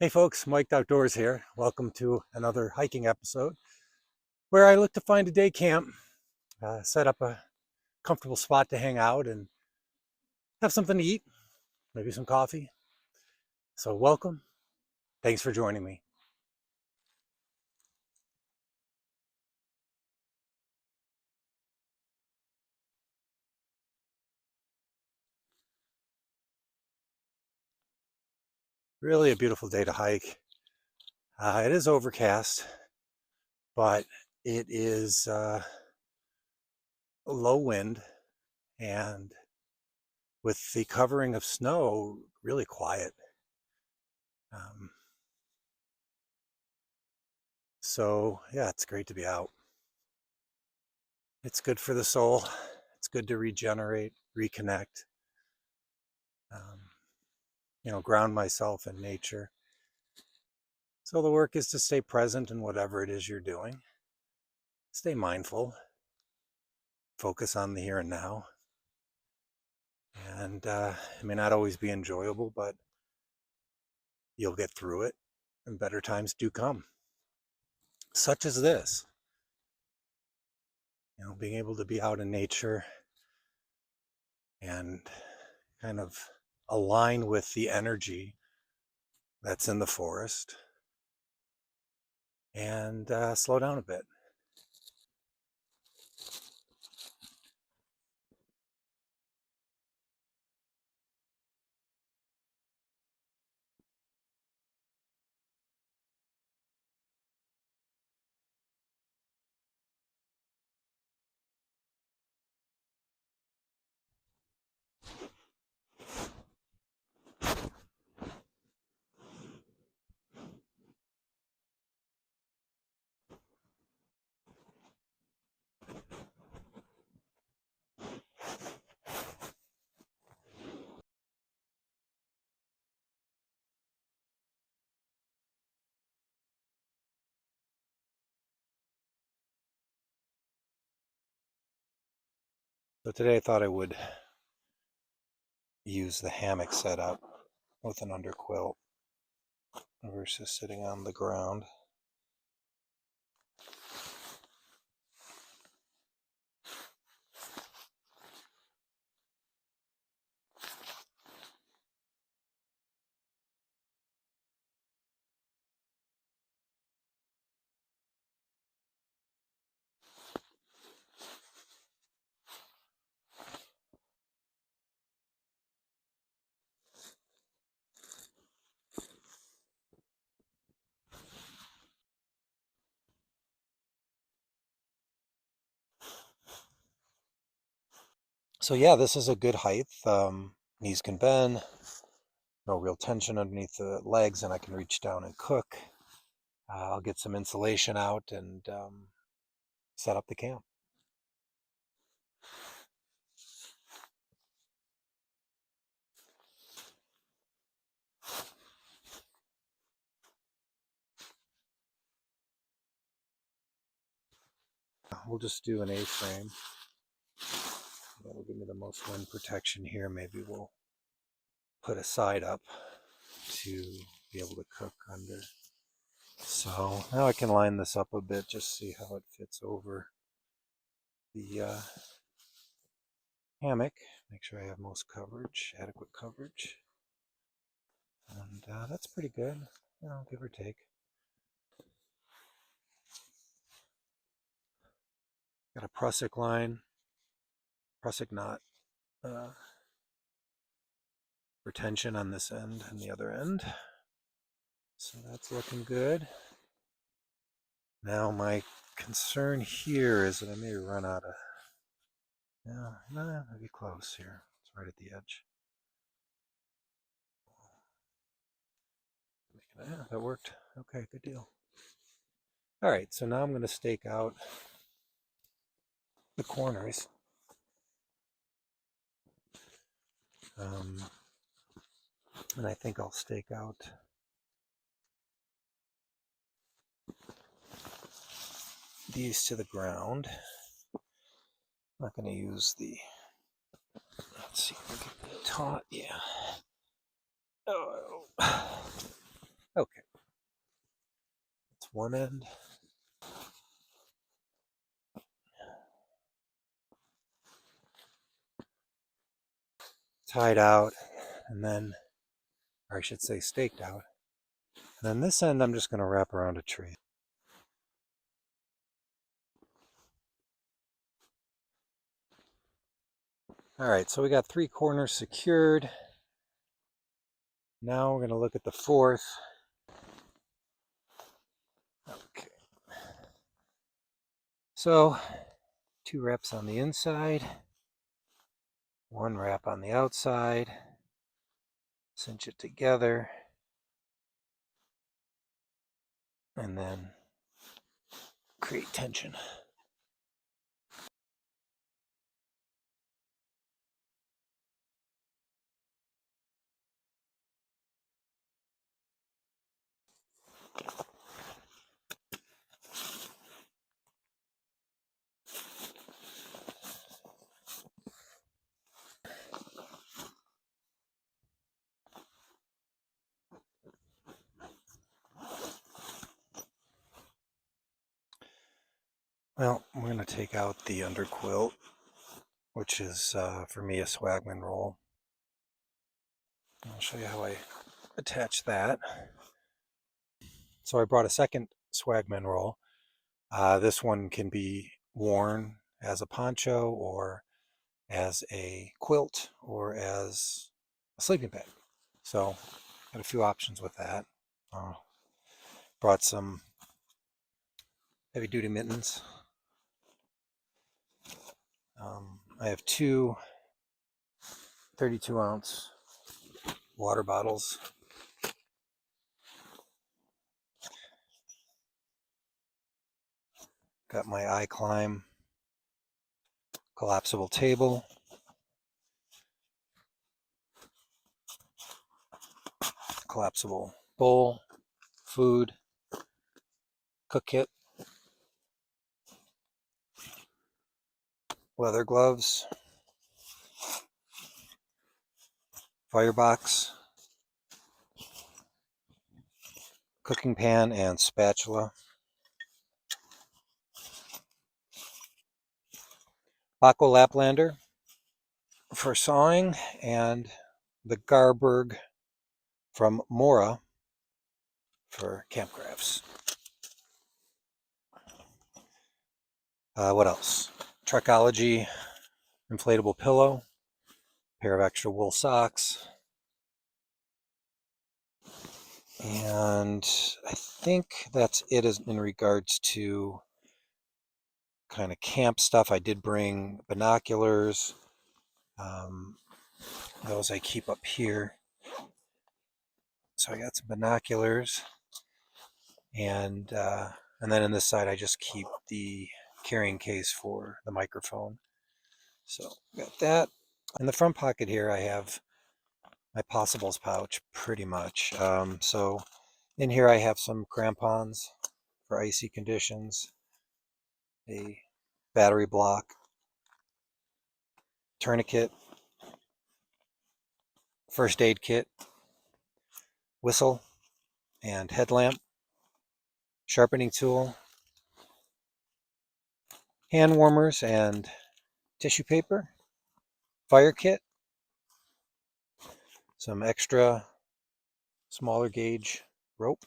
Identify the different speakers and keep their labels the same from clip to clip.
Speaker 1: Hey folks, Mike Outdoors here. Welcome to another hiking episode where I look to find a day camp, set up a comfortable spot to hang out and have something to eat, maybe some coffee. So welcome. Thanks for joining me. Really a beautiful day to hike. It is overcast, but it is low wind and with the covering of snow, really quiet. Um, so yeah, it's great to be out. It's good for the soul. It's good to regenerate, reconnect, um, ground myself in nature. So the work is to stay present in whatever it is you're doing. Stay mindful, focus on the here and now. And it may not always be enjoyable, but you'll get through it and better times do come. Such as this, being able to be out in nature and kind of align with the energy that's in the forest and slow down a bit. So today I thought I would use the hammock setup with an underquilt versus sitting on the ground. So yeah, this is a good height. Knees can bend, no real tension underneath the legs, and I can reach down and cook. I'll get some insulation out and set up the camp. We'll just do an A-frame. That'll give me the most wind protection here. Maybe we'll put a side up to be able to cook under. So now I can line this up a bit, just see how it fits over the hammock. Make sure I have most coverage, adequate coverage. And that's pretty good, give or take. Got a Prusik line, Prusik knot retention on this end and the other end. So that's looking good. Now my concern here is that I may run out of, maybe close here. It's right at the edge. Yeah, that worked. Okay, good deal. All right, so now I'm going to stake out the corners. And I think I'll stake out these to the ground. I'm not going to use the, let's see if we can get it taut. Yeah. Oh. Okay, that's one end. Tied out, and then, or I should say staked out. And then this end I'm just going to wrap around a tree. All right, so we got 3 corners secured. Now we're going to look at the 4th. Okay. So 2 wraps on the inside, 1 wrap on the outside, cinch it together, and then create tension. Well, I'm going to take out the underquilt, which is for me a swagman roll. I'll show you how I attach that. So I brought a second swagman roll. This one can be worn as a poncho or as a quilt or as a sleeping bag. So got a few options with that. Brought some heavy duty mittens. I have 2 32-ounce water bottles. Got my iClimb collapsible table. Collapsible bowl, food, cook kit, leather gloves, firebox, cooking pan and spatula, Baco Laplander for sawing, and the Garberg from Mora for camp crafts. What else? Trekology inflatable pillow, pair of extra wool socks, and I think that's it in regards to kind of camp stuff. I did bring binoculars. Those I keep up here. So I got some binoculars, and then in this side I just keep the carrying case for the microphone. So got that. In the front pocket here I have my possibles pouch pretty much. So in here I have some crampons for icy conditions, a battery block, tourniquet, first aid kit, whistle and headlamp, sharpening tool, hand warmers and tissue paper, fire kit, some extra smaller gauge rope.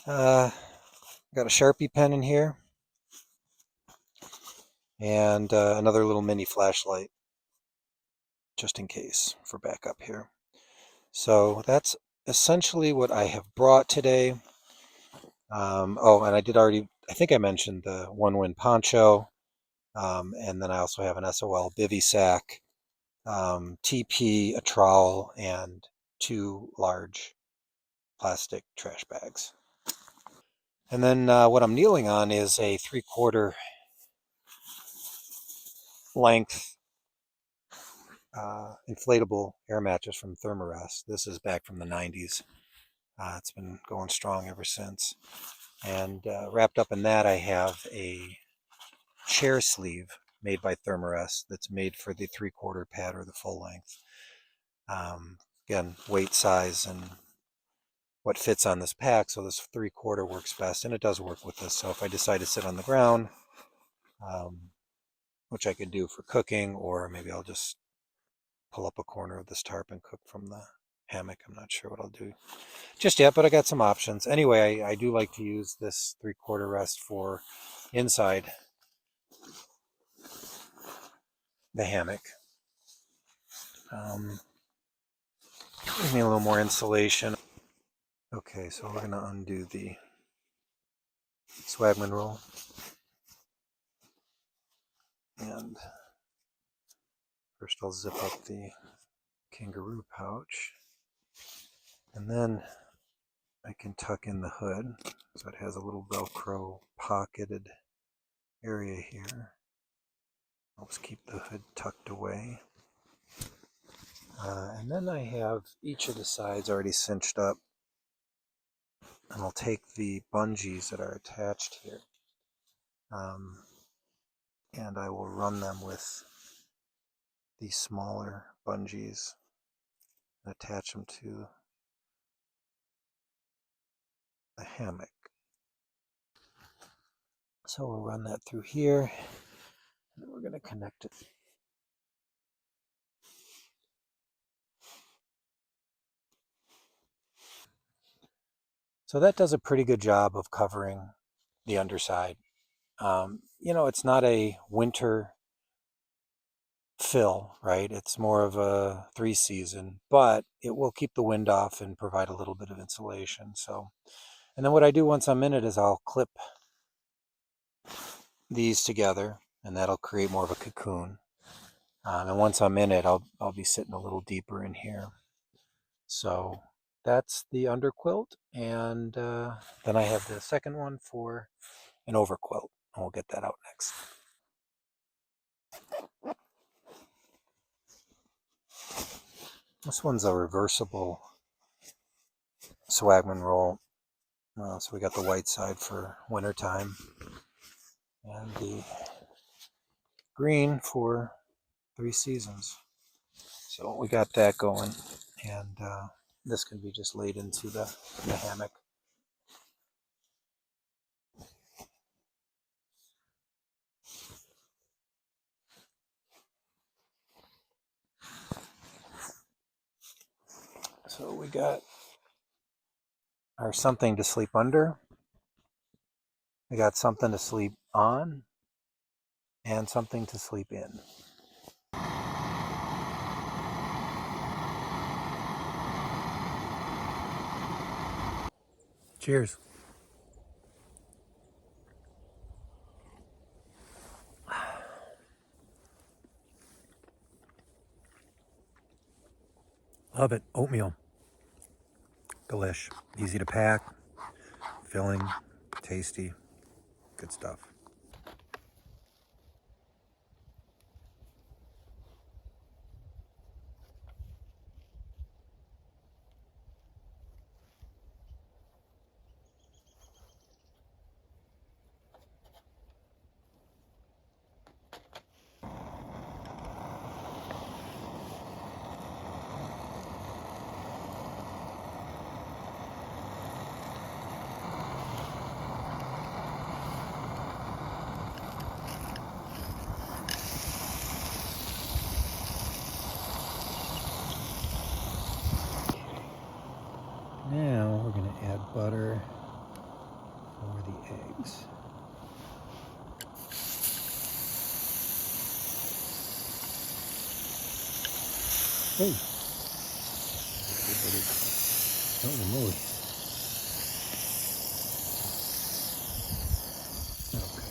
Speaker 1: Got a Sharpie pen in here, and another little mini flashlight just in case for backup here. So that's essentially what I have brought today. Oh, and I think I mentioned the One Wind poncho, and then I also have an SOL bivy sack, TP, a trowel, and 2 large plastic trash bags. And then what I'm kneeling on is a 3/4 length inflatable air mattress from Thermarest. This is back from the 90s. It's been going strong ever since. And wrapped up in that I have a chair sleeve made by Thermarest that's made for the 3/4 pad or the full length. Again, weight, size, and what fits on this pack, so this 3/4 works best, and it does work with this. So if I decide to sit on the ground, which I could do for cooking, or maybe I'll just pull up a corner of this tarp and cook from the hammock. I'm not sure what I'll do just yet, but I got some options. Anyway, I do like to use this 3/4 rest for inside the hammock. Gives me a little more insulation. Okay, so we're going to undo the swagman roll. And first I'll zip up the kangaroo pouch. And then I can tuck in the hood. So it has a little Velcro pocketed area here. Helps keep the hood tucked away. And then I have each of the sides already cinched up. And I'll take the bungees that are attached here. And I will run them with these smaller bungees and attach them to the hammock. So we'll run that through here, and we're going to connect it. So that does a pretty good job of covering the underside. You know, it's not a winter fill, right? It's more of a 3-season, but it will keep the wind off and provide a little bit of insulation. So, and then what I do once I'm in it is I'll clip these together, and that'll create more of a cocoon. And once I'm in it, I'll be sitting a little deeper in here. So that's the underquilt, and then I have the second one for an overquilt, and we'll get that out next. This one's a reversible swagman roll. So we got the white side for wintertime, and the green for 3 seasons. So we got that going, and this can be just laid into the hammock. So we got our something to sleep under, we got something to sleep on, and something to sleep in. Cheers. Love it. Oatmeal. Delish. Easy to pack. Filling. Tasty. Good stuff. Now we're going to add butter for the eggs. Hey! Holy moly. Okay.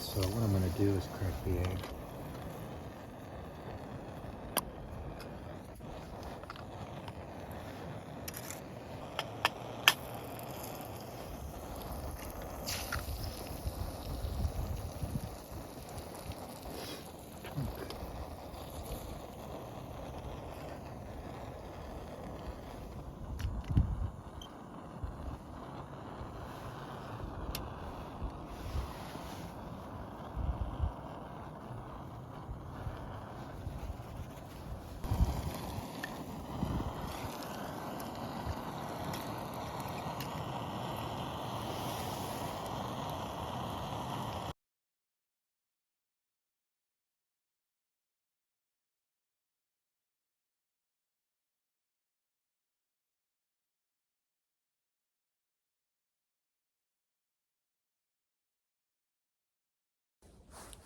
Speaker 1: So what I'm going to do is crack the egg.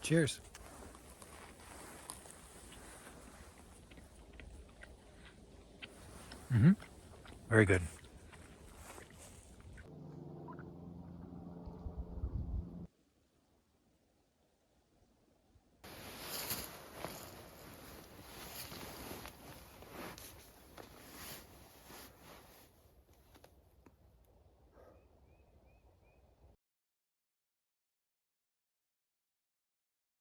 Speaker 1: Cheers. Very good.